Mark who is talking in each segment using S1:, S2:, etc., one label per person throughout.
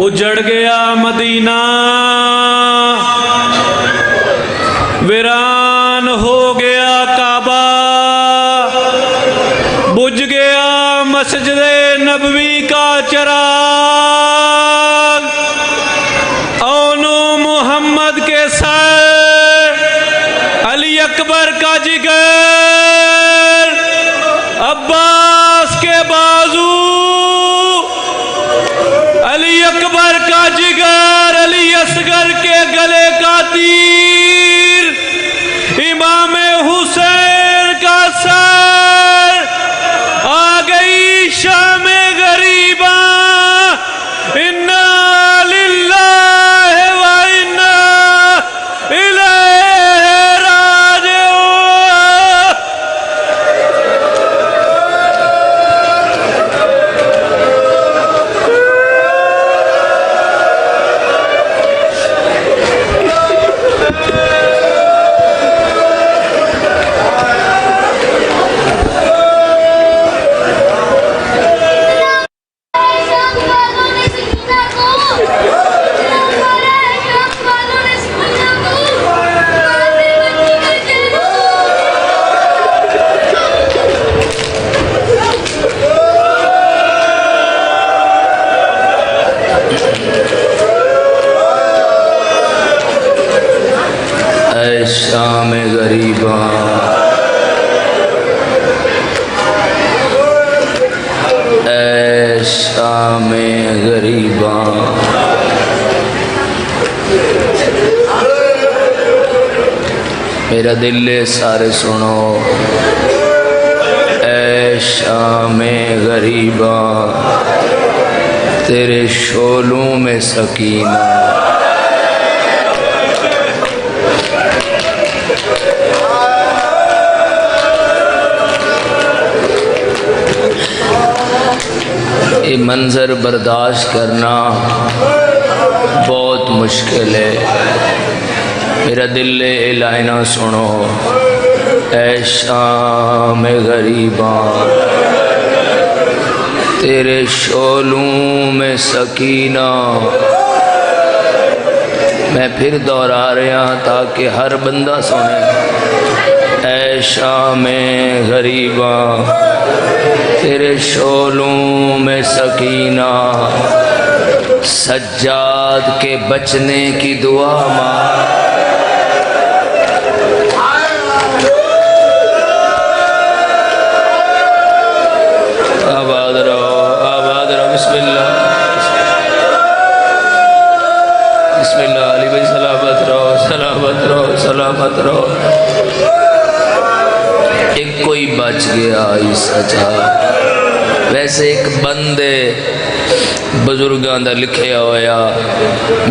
S1: اجڑ گیا مدینہ، ویران ہو گیا کعبہ، بجھ گیا مسجد نبوی کا چراغ، اونو محمد کے سر، علی اکبر کا جگر، عباس کے بازو، علی اکبر کا جگر، علی اصغر کے گلے کا تیر، امام حسین کا سر، آ گئی شام غریباں، انا للہ و انا الیہ راجعون۔
S2: اے شام غریباں، اے شام غریباں، میرا دل سارے سنو، اے شام غریباں، تیرے شعلوں میں سکینہ، یہ منظر برداشت کرنا بہت مشکل ہے۔ میرا دل الہینا سنو، اے شام غریباں، تیرے شعلوں میں سکینہ، میں پھر دوہرا رہا تاکہ ہر بندہ سنے، اے شام غریباں، تیرے شعلوں میں سکینہ، سجاد کے بچنے کی دعا ماں، آباد رہو بسم اللہ، بسم اللہ، علی بھائی سلامت رہو، سلامت رہو، سلامت رہو۔ ایک کوئی بچ گیا اس سچا، ویسے ایک بندے بزرگاں دا لکھیا ہویا،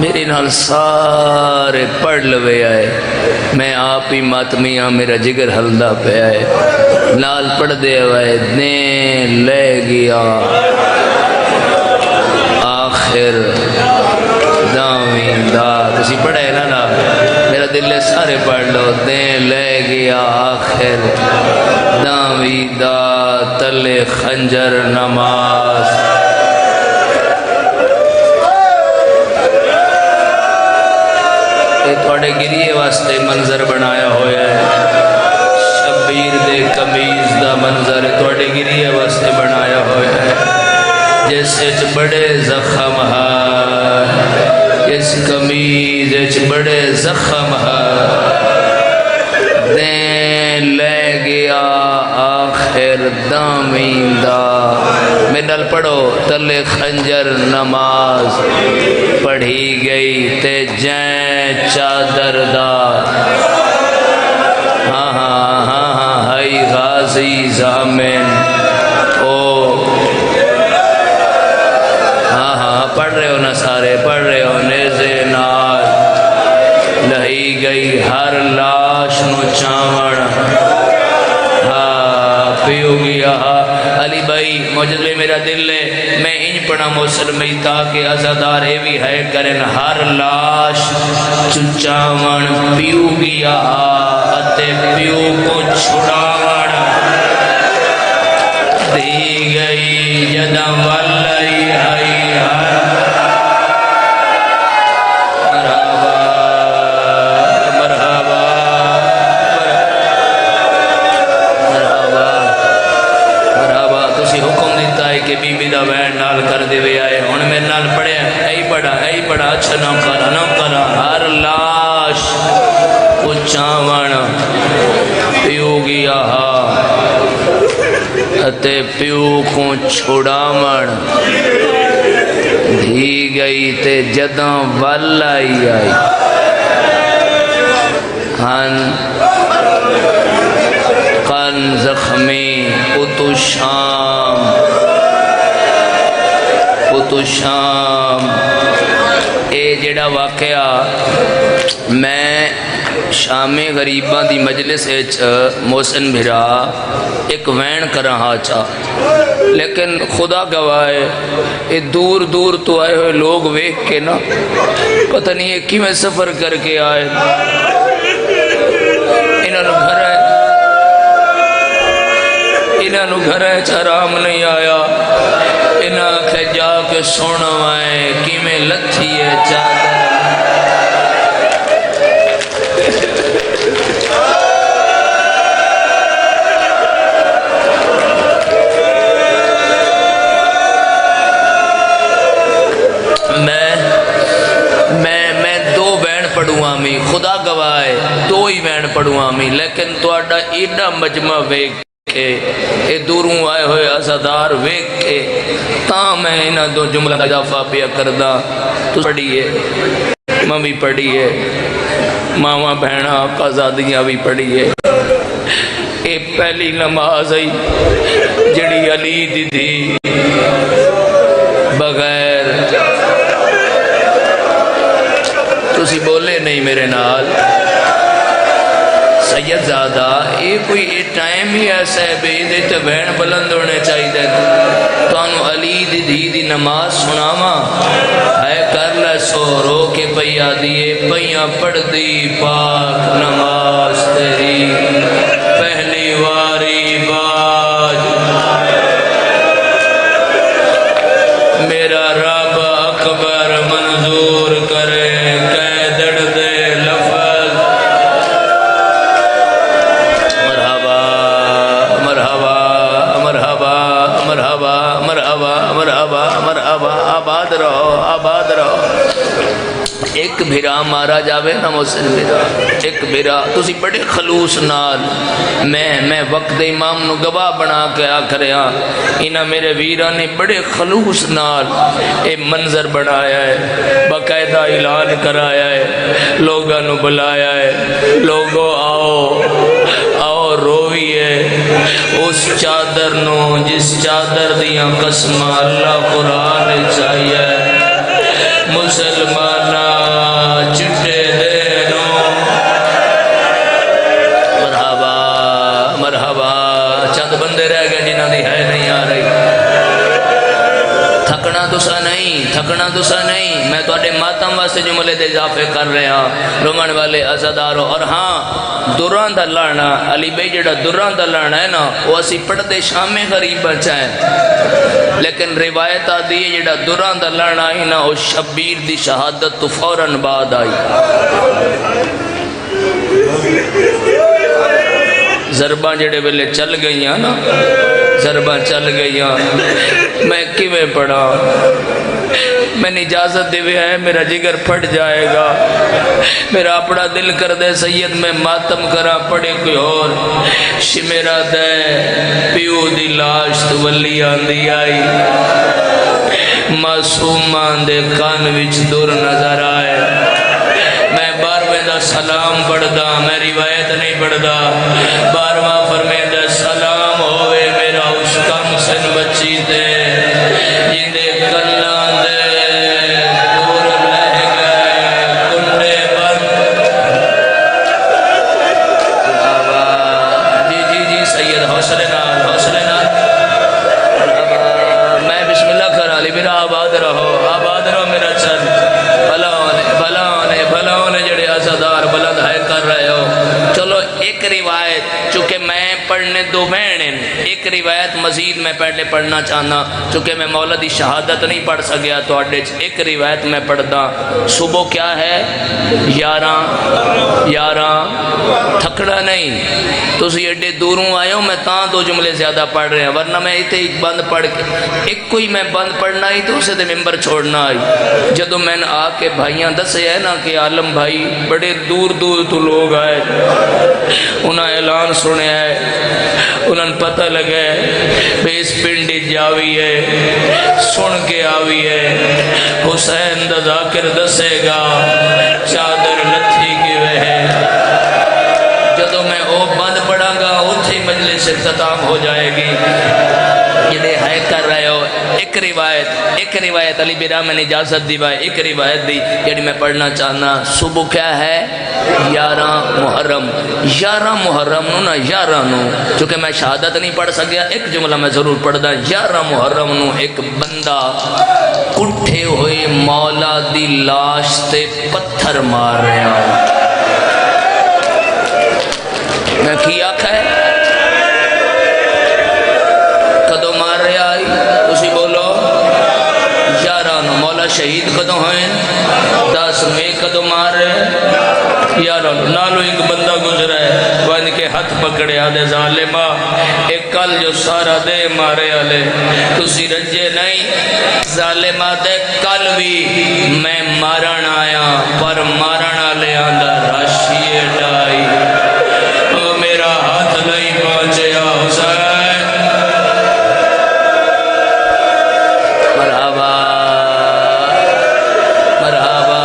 S2: میرے نال سارے پڑھ لوے آئے، میں آپ ہی ماتمیاں، میرا جگر ہلدا پہ آئے، نال پڑھ دے ہوئے، دین لے گیا آخر دامین دا، تسی پڑھے نا میرا دل سارے پڑھ لو، دین لے گیا آخر داوی دا، تلے خنجر نماز، تھوڑے گریے واسطے منظر بنایا ہویا ہے، شبیر دے کمیز دا منظر تھوڑے گریے واسطے بنایا ہویا ہے، جس اچ بڑے زخم ہے، اس کمیز اچ بڑے زخم ہے، دین لے گیا آخر دامین دا، میں نل پڑھو، تلے خنجر نماز پڑھی گئی تے جین چادر دا، ہاں ہاں ہاں ہاں ہائی غازی زامن، او ہاں ہاں پڑھ رہے ہو نا سارے، پڑھ رہے ہو، نیزے نال لہی گئی ہر لاش نو چاوڑ، پیو گیا علی بھائی موجود میرا دل ہے، میں انج پڑھا مسلمی تاکہ ازادار اے بھی ہے کرن، ہر لاش چچاون پیو گیا اتے پیو کو چھڑاون دی گئی جدہ والی آئی کہ بی بی دا وین نال کر دے وے آئے ہن میرے نال پڑھیا ائی بڑا اچھا نہ کرا ہر لاش کو چاون پیو گیا اتے پیو کو چھڑاون دھی گئی تے جداں ول آئی ہن کن زخمی اتو شام اے جڑا واقعہ میں شامی غریباں دی مجلس محسن بھرا ایک وین کراں چا لیکن خدا گواہ یہ دور دور تو آئے ہوئے لوگ ویکھ کے نا پتہ نہیں ہے کی میں سفر کر کے آئے انہوں گھر ہے چرام نہیں آیا انہوں کے جا کے سونا آئے کی میں لتھی ہے چادر میں دو بین پڑھوں آمی خدا گواہ ہے دو ہی بین پڑھوں آمی لیکن تو اڈا ایڈا مجمع ویک کے اے دوروں آئے ہوئے عزادار ویک کے تاں میں انہاں دو جملہ اضافہ پیا کردہ تو پڑھیے ماں بھی پڑھیے ماں بہنہ آقازادیاں بھی پڑھیے اے پہلی نماز آئی جڑی علی دی تھی بغیر تسی بولے نہیں میرے نال سید زادہ یہ کوئی ٹائم ہی ایسا ہے بے دیتے بہن بلند ہونے چاہیے دے تو انہوں علی دی دی دی نماز سناما ہے کر لے سو رو کے پیا دیئے پیا پڑھ دی پاک نماز تیری پہلی واری باج میرا رب اکبر منظور کرے آباد رہو ایک بھیرا مارا جاوے نا محسن بھیرا ایک بھیرا تسی بڑے خلوص نال میں وقت امام نو گواہ بنا کے آکھریا انہا میرے ویرہ نے بڑے خلوص نال اے منظر بنایا ہے باقاعدہ اعلان کرایا ہے لوگاں نو بلایا ہے لوگوں آؤ روئیے اس چادر نو جس چادر دیاں قسم اللہ قرآن چاہیے مسلمانہ چٹے دینو مرحبا چند بندے رہ گئے جنہاں دی ہے نہیں آ رہی تھکنا دوسا نہیں میں تو اڈے ماتم واسطے جملے دے اضافے کر رہے ہاں رومن والے عزاداروں اور ہاں دوران دا لانا علی بھائی جڑا دوران دا لانا ہے نا وہ اسی پڑھتے شام غریب بچا ہے لیکن روایت آدھی ہے جڑا دوران دا لانا ہی نا وہ شبیر دی شہادت تو فوراً بعد آئی ضرباں جڑے ویلے چل گئیاں نا ضرباں چل گئیاں میں کیویں پڑھا میں نے اجازت دے ہے میرا جگر پھٹ جائے گا میرا اپنا دل کر دے سید میں ماتم کرا پڑے کوئی اور شمیرہ دے پیو دی لاش تو ولی آندی آئی معصومان دے کان وچ دور نظر آئے میں بارویں دا سلام پڑھدا میں روایت نہیں پڑھدا بارواں فرمے دا سلام ہوئے میرا اس کم سن بچی دے جن دے کلان دے دور لہ گئے کنڈے بند جی سید حوصلے نال میں بسم اللہ کرا لی میرا آباد رہو میرا چل بھلا ہونے جڑے عزادار بلند ہے کر رہے ہو چلو ایک روایت چونکہ میں پڑھنے دو بہنیں ایک روایت مزید میں پہلے پڑھنا چاہنا چونکہ میں مولا دی شہادت نہیں پڑھ سکیا تو ایک روایت میں پڑھتا صبح کیا ہے 11 تھکڑا نہیں. تسی ایڈے دوروں آئے ہو, میں تاں دو جملے زیادہ پڑھ رہے ہیں, ورنہ میں ایتے ایک بند پڑھ کے ایک کوئی میں بند پڑھنا ہی تو اسے تے ممبر چھوڑنا آئی. جدو میں نے آ کے بھائیاں دسے ہے نا کہ عالم بھائی بڑے دور دور تو لوگ آئے, انہاں اعلان سنے ہے, انہاں پتہ لگا ہے بے اس پنڈی جاوی ہے, سن کے آوی ہے, حسین دا ذاکر دسے گا چادر لتھی کی ہے. جدو میں او بند پڑھا گا اتھے مجلس اختتام ہو جائے گی. جدے ہے کر رہے ہو ایک روایت علی بیرا میں نے اجازت دی بھائی, ایک روایت دی جڑی میں پڑھنا چاہنا. صبح کیا ہے 11 محرم, 11 محرم نو نا 11 نو, چونکہ میں شہادت نہیں پڑھ سکیا ایک جملہ میں ضرور پڑھ دا. 11 محرم نو ایک بندہ کٹھے ہوئے مولا دی لاش تے پتھر مار رہے ہوں. میں کی آکھا ہے کدو مار رہے آئی, اسی بولو 11 نو. مولا شہید کدو ہوئیں 10 نو. ایک کدو مار رہے 11 نو. نالو ایک بندہ گزرا ہے وان کے ہاتھ پکڑے آدھے ظالمہ ایک کل جو سارا دے مارے آلے تسی رجے نہیں. ظالمہ دے کل بھی میں مارن آیا پر مارن آلے آندہ راشی ڈائی, میرا ہاتھ نہیں پہنچے حسین. مرحبا مرحبا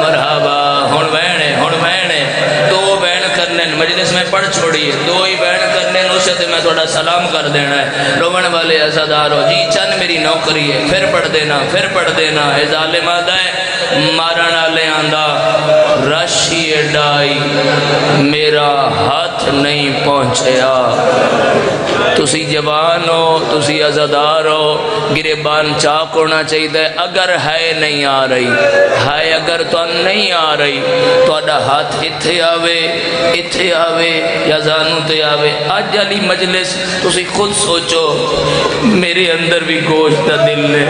S2: مرحبا. ہن بہنے دو بہن کرنے مجلس میں پڑھ چھوڑیے, دو ہی بہن کرنے اسے تے میں تھوڑا سلام کر دینا ہے. رومن والے عزادار ہو جی, چند میری نوکری ہے, پھر پڑھ دینا. اے ظالمہ دے مارن آلے آندہ راشی ڈائی, میرا ہاتھ نہیں پہنچیا. تسی جوان ہو, تسی عزادار ہو, گریبان چاک ہونا چاہیے. اگر ہے نہیں آ رہی ہے, اگر تو نہیں آ رہی تو اڈا ہاتھ اتھے آوے یا زانو تے آوے. آج علی مجلس تسی خود سوچو, میرے اندر بھی گوشت دل ہے,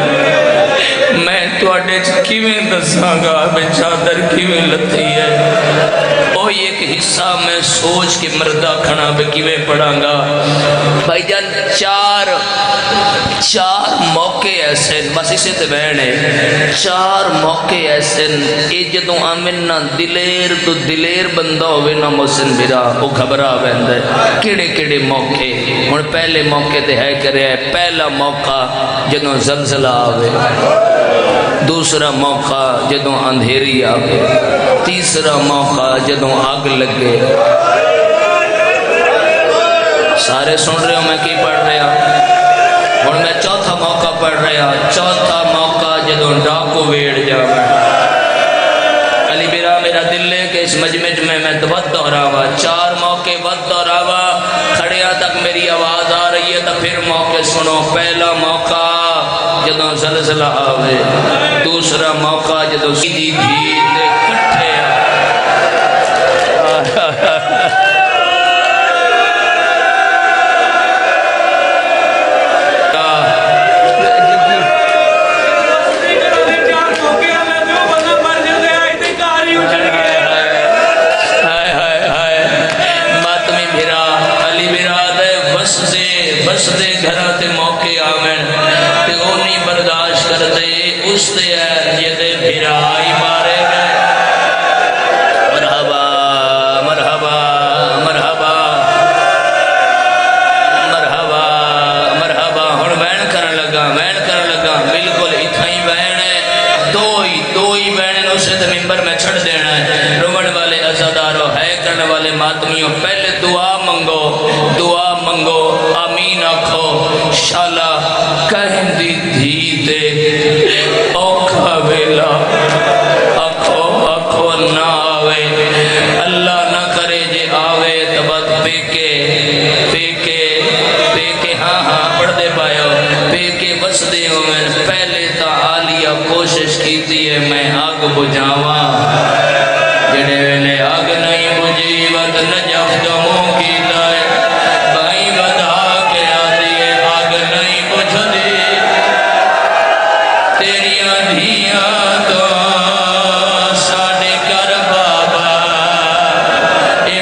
S2: میں تو اڈے کیویں دساں گا میں چادر کیویں لتھی ہے. اوہی ایک حصہ میں سوچ کے مردہ کھڑا بے کیویں پڑھاں گا. بھائی جان چار موقع ایسے, بس اسے تے بہن ہے, 4 موقع ایسے اے جدوں آمن نہ دلیر تو دلیر بندہ ہوئے نہ محسن بھرا وہ گھبرا بہندہ ہے. کیڑے موقع ہن پہلے موقع تے ہے کرے ہے. پہلا موقع جدوں زلزلہ آوے, دوسرا موقع جدوں اندھیری آوے, تیسرا موقع جدوں آگ لگے. سارے سن رہے ہو میں کی پڑھ رہا ہوں. میں چوتھا موقع پڑھ رہا, چوتھا موقع جدوں ڈاکو ویڑ جاوے. علی بیرا میرا دل ہے کہ اس مجمع میں ود دہراوا, 4 موقع ود دہراوا, کھڑیاں تک میری آواز آ رہی ہے تو پھر موقع سنو. پہلا موقع جدوں زلزلہ آوے, دوسرا موقع جدوں سیدھی بھیت کٹھے بسدے گھرہ تے موقع آمن تے او نہیں برداشت کرتے, اس تے ہے جدے بھرائی مارے گئے. مرحبا مرحبا مرحبا مرحبا مرحبا. ہن بہن کرن لگا بالکل اتھائی بہن ہے, دو ہی بہن اسے تے ممبر میں چھڑ دینا ہے. رومن والے عزادارو ہے کرنے والے ماتمیوں, پہلے دعا منگو آمین آکھو. شالا کہیں دی دھیتے اوکھا ویلا آکھو نہ آوے, اللہ نہ کرے جے آوے تبت پیکے ہاں پڑھ دے پائیو, پیکے بس دے ہو. میں پہلے تا آلیا کوشش کیتی ہے میں آگ بجھاواں, جڑے ویلے آگ نہیں بجھی ود نجف جموں کی دائے بھائی بدا کے آدھی ہے آگ نہیں بجھ دی تیریاں دھیاں تو ساڑے کر بابا. اے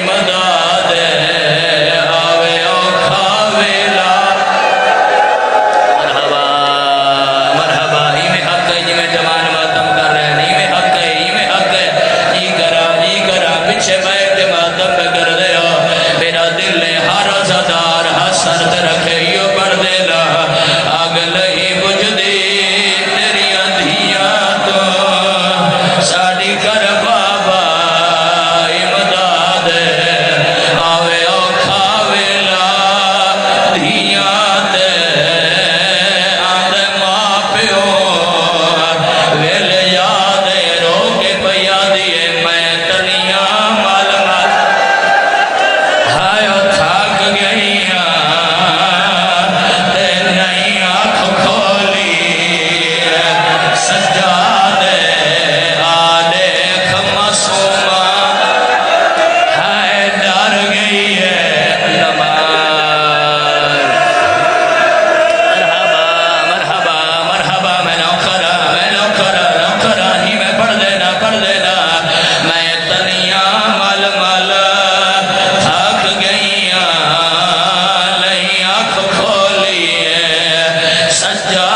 S2: سجا